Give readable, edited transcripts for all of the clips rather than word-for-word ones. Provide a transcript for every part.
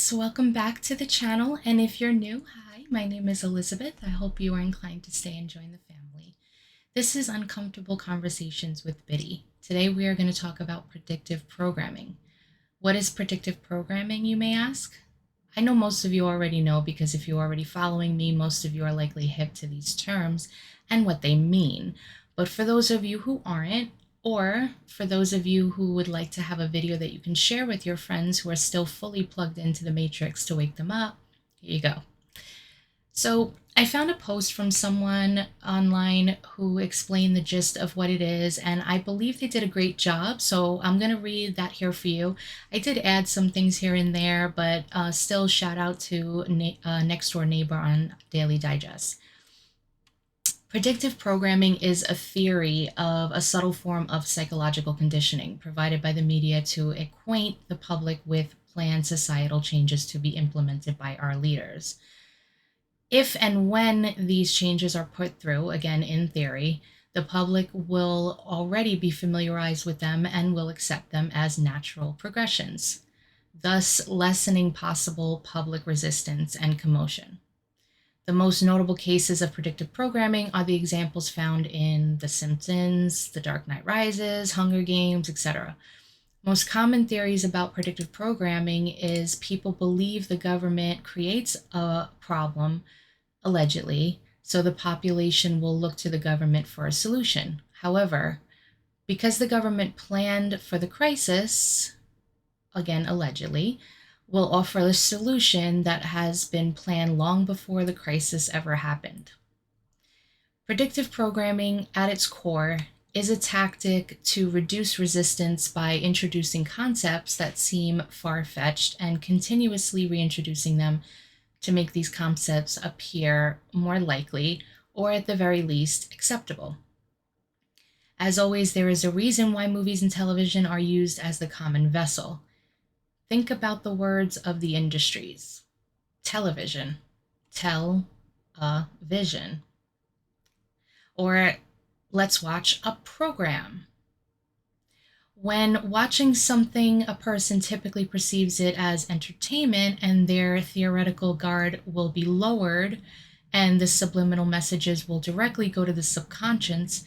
guys, welcome back to the channel. And if you're new, hi, my name is Elizabeth. I hope you are inclined to stay and join the family. This is Uncomfortable Conversations with Biddy. Today we are going to talk about predictive programming. What is predictive programming, you may ask? I know most of you already know because if you're already following me, most of you are likely hip to these terms and what they mean. But for those of you who aren't, or for those of you who would like to have a video that you can share with your friends who are still fully plugged into the matrix to wake them up, here you go. So I found a post from someone online who explained the gist of what it is, and I believe they did a great job. So I'm going to read that here for you. I did add some things here and there, but still shout out to Next Door Neighbor on Daily Digest. Predictive programming is a theory of a subtle form of psychological conditioning provided by the media to acquaint the public with planned societal changes to be implemented by our leaders. If and when these changes are put through, again in theory, the public will already be familiarized with them and will accept them as natural progressions, thus lessening possible public resistance and commotion. The most notable cases of predictive programming are the examples found in The Simpsons, The Dark Knight Rises, Hunger Games, etc. Most common theories about predictive programming is people believe the government creates a problem, allegedly, so the population will look to the government for a solution. However, because the government planned for the crisis, again allegedly, will offer a solution that has been planned long before the crisis ever happened. Predictive programming, at its core, is a tactic to reduce resistance by introducing concepts that seem far-fetched and continuously reintroducing them to make these concepts appear more likely, or at the very least, acceptable. As always, there is a reason why movies and television are used as the common vessel. Think about the words of the industries. Television. Tell-a-vision. Or let's watch a program. When watching something, a person typically perceives it as entertainment and their theoretical guard will be lowered and the subliminal messages will directly go to the subconscious.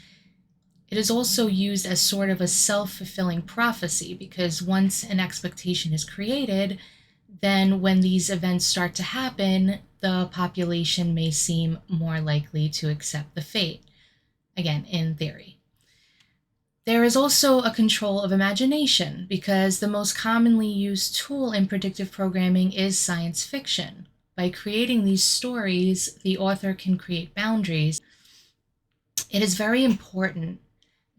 It is also used as sort of a self-fulfilling prophecy because once an expectation is created, then when these events start to happen, the population may seem more likely to accept the fate. Again, in theory. There is also a control of imagination because the most commonly used tool in predictive programming is science fiction. By creating these stories, the author can create boundaries. It is very important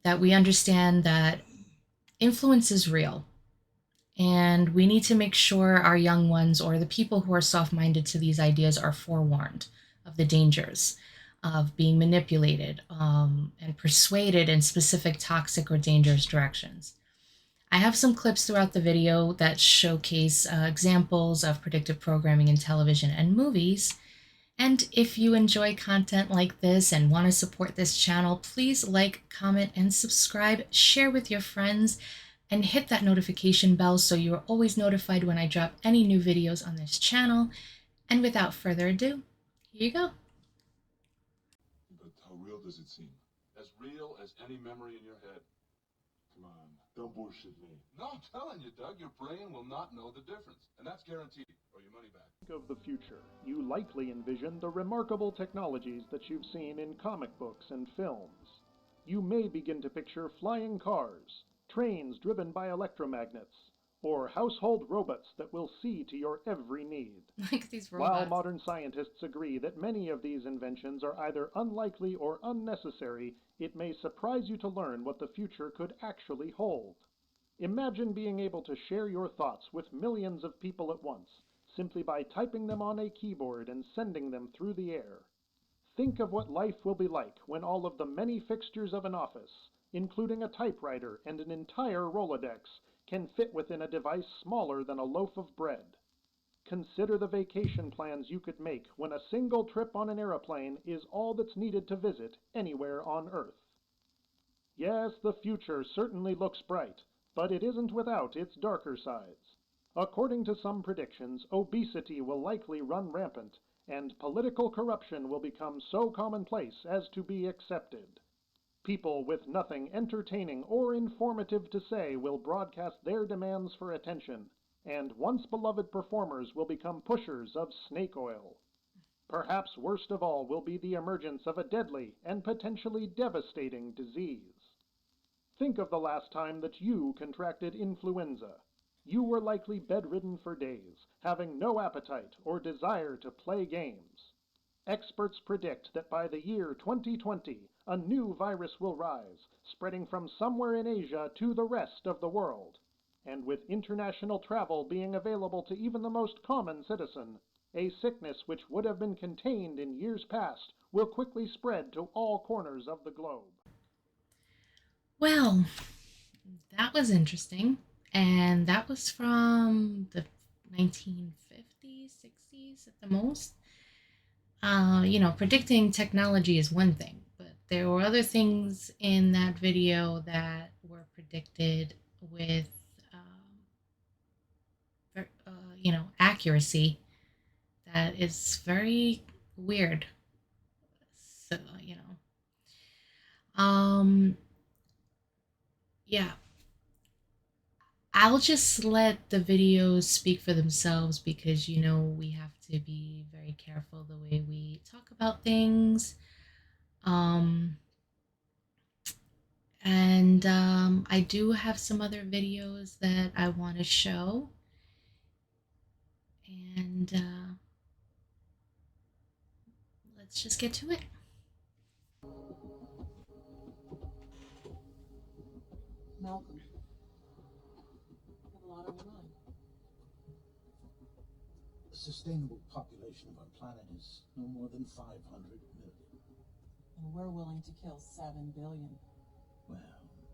that we understand that influence is real, and we need to make sure our young ones or the people who are soft-minded to these ideas are forewarned of the dangers of being manipulated and persuaded in specific toxic or dangerous directions. I have some clips throughout the video that showcase examples of predictive programming in television and movies. And if you enjoy content like this and want to support this channel, please like, comment, and subscribe, share with your friends, and hit that notification bell so you are always notified when I drop any new videos on this channel. And without further ado, here you go. But how real does it seem? As real as any memory in your head. Come on, don't bullshit me. No, I'm telling you, Doug, your brain will not know the difference. And that's guaranteed, or your money back. Think of the future. You likely envision the remarkable technologies that you've seen in comic books and films. You may begin to picture flying cars, trains driven by electromagnets, or household robots that will see to your every need. Like these While robots. modern scientists agree that many of these inventions are either unlikely or unnecessary, it may surprise you to learn what the future could actually hold. Imagine being able to share your thoughts with millions of people at once, simply by typing them on a keyboard and sending them through the air. Think of what life will be like when all of the many fixtures of an office, including a typewriter and an entire Rolodex, can fit within a device smaller than a loaf of bread. Consider the vacation plans you could make when a single trip on an airplane is all that's needed to visit anywhere on Earth. Yes, the future certainly looks bright, but it isn't without its darker sides. According to some predictions, obesity will likely run rampant, and political corruption will become so commonplace as to be accepted. People with nothing entertaining or informative to say will broadcast their demands for attention, and once beloved performers will become pushers of snake oil. Perhaps worst of all will be the emergence of a deadly and potentially devastating disease. Think of the last time that you contracted influenza. You were likely bedridden for days, having no appetite or desire to play games. Experts predict that by the year 2020, a new virus will rise, spreading from somewhere in Asia to the rest of the world. And with international travel being available to even the most common citizen, a sickness which would have been contained in years past will quickly spread to all corners of the globe. Well, that was interesting. And that was from the 1950s, 60s at the most. Predicting technology is one thing, but there were other things in that video that were predicted with, accuracy that is very weird. So, um, yeah, I'll just let the videos speak for themselves because, we have to be very careful the way we talk about things. Um, and I do have some other videos that I want to show. And let's just get to it. Malcolm, you have a lot on your mind. The sustainable population of our planet is no more than 500 million. And we're willing to kill 7 billion. Well,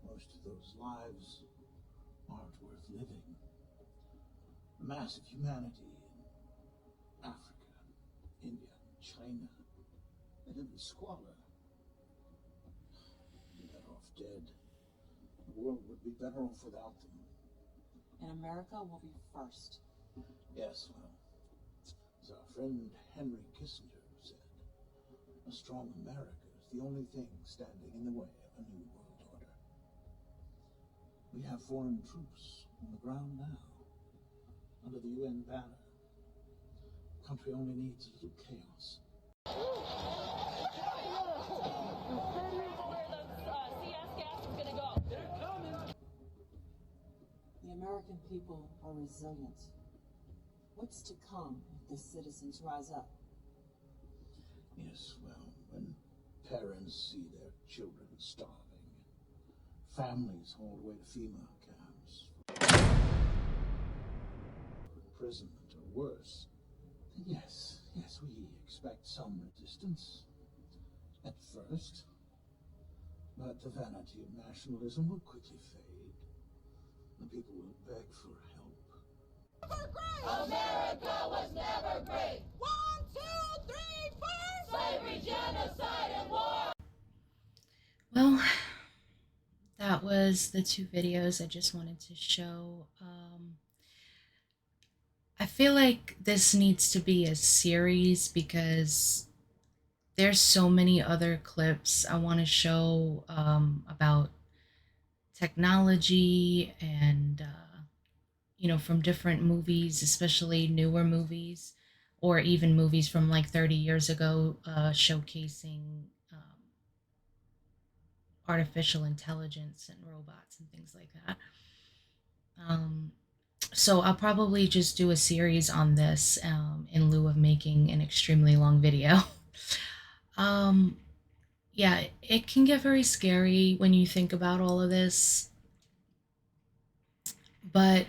most of those lives aren't worth living. The mass of humanity in Africa, India, China, they live in squalor. They're better off dead. The world would be better off without them. And America will be first. Yes, well, as our friend Henry Kissinger said, a strong America is the only thing standing in the way of a new world order. We have foreign troops on the ground now, under the UN banner. The country only needs a little chaos. The American people are resilient. What's to come if the citizens rise up? Yes, well, when parents see their children starving, families hauled away to FEMA camps, imprisonment or worse, then yes, we expect some resistance at first. But the vanity of nationalism will quickly fade. The people will beg for help. America was never great. 1, 2, 3, 4. Slavery, genocide, and war. Well, that was the two videos I just wanted to show. I feel like this needs to be a series because there's so many other clips I want to show about technology and from different movies, especially newer movies or even movies from like 30 years ago, showcasing artificial intelligence and robots and things like that. So I'll probably just do a series on this in lieu of making an extremely long video. um, yeah, it can get very scary when you think about all of this, but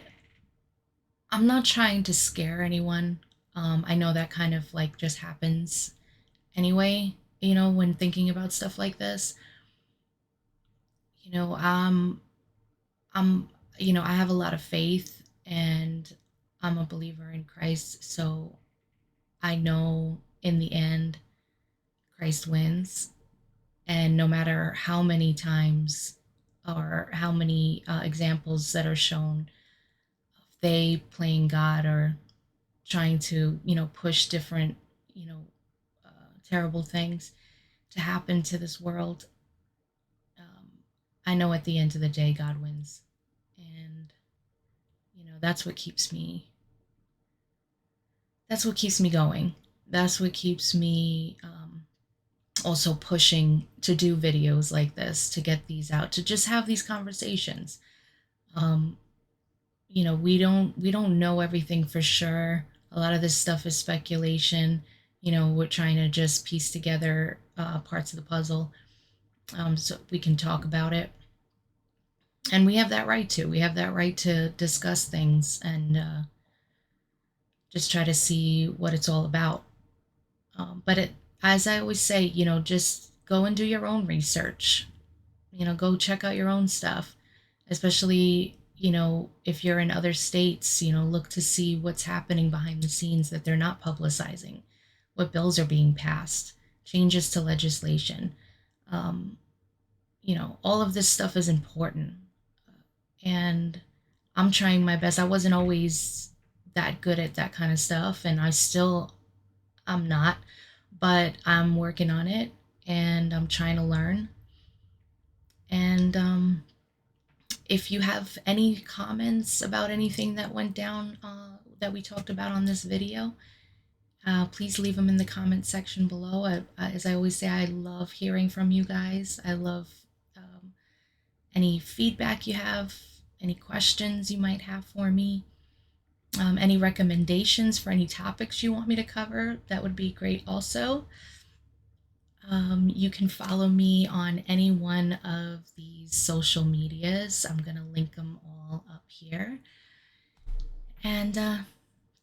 I'm not trying to scare anyone. I know that kind of like just happens anyway, when thinking about stuff like this. You know, I'm, I have a lot of faith and I'm a believer in Christ. So I know in the end, Christ wins. And no matter how many times or how many examples that are shown of they playing God or trying to, push different, you know, terrible things to happen to this world. I know at the end of the day, God wins. And, that's what keeps me, going. That's what keeps me also pushing to do videos like this, to get these out, to just have these conversations. Um, we don't know everything for sure. A lot of this stuff is speculation. We're trying to just piece together parts of the puzzle, so we can talk about it. And we have that right to. We have that right to discuss things and just try to see what it's all about. But as I always say, just go and do your own research. Go check out your own stuff, especially, if you're in other states, look to see what's happening behind the scenes that they're not publicizing, what bills are being passed, changes to legislation. Um, all of this stuff is important. And I'm trying my best. I wasn't always that good at that kind of stuff, and I'm not, but I'm working on it and I'm trying to learn. And if you have any comments about anything that went down that we talked about on this video, please leave them in the comment section below. As I always say, I love hearing from you guys. I love any feedback you have, any questions you might have for me, any recommendations for any topics you want me to cover. That would be great also. You can follow me on any one of these social medias. I'm going to link them all up here. And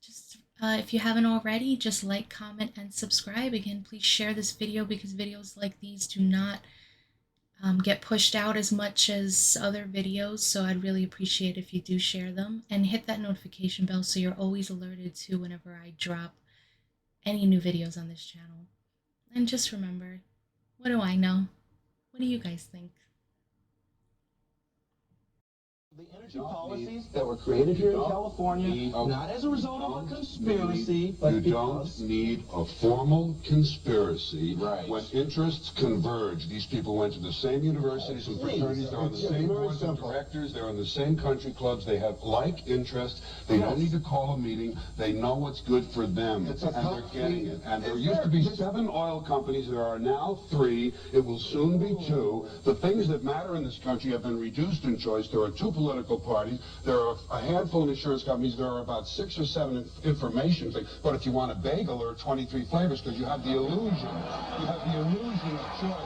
just if you haven't already, just like, comment, and subscribe. Again, please share this video because videos like these do not get pushed out as much as other videos. So I'd really appreciate if you do share them and hit that notification bell so you're always alerted to whenever I drop any new videos on this channel. And just remember, what do I know? What do you guys think? The energy policies that were created here in California, not as a result of a conspiracy, but You don't need a formal conspiracy. Right. When interests converge, these people went to the same universities and fraternities, they're on the same boards of directors, they're in the same country clubs, they have like interests, they don't need to call a meeting, they know what's good for them, and they're getting it. And there used to be 7 oil companies, there are now 3, it will soon be 2. The things that matter in this country have been reduced in choice. There are 2 political parties, there are a handful of insurance companies, there are about 6 or 7 information things. But if you want a bagel, there are 23 flavors because you have the illusion. You have the illusion of choice.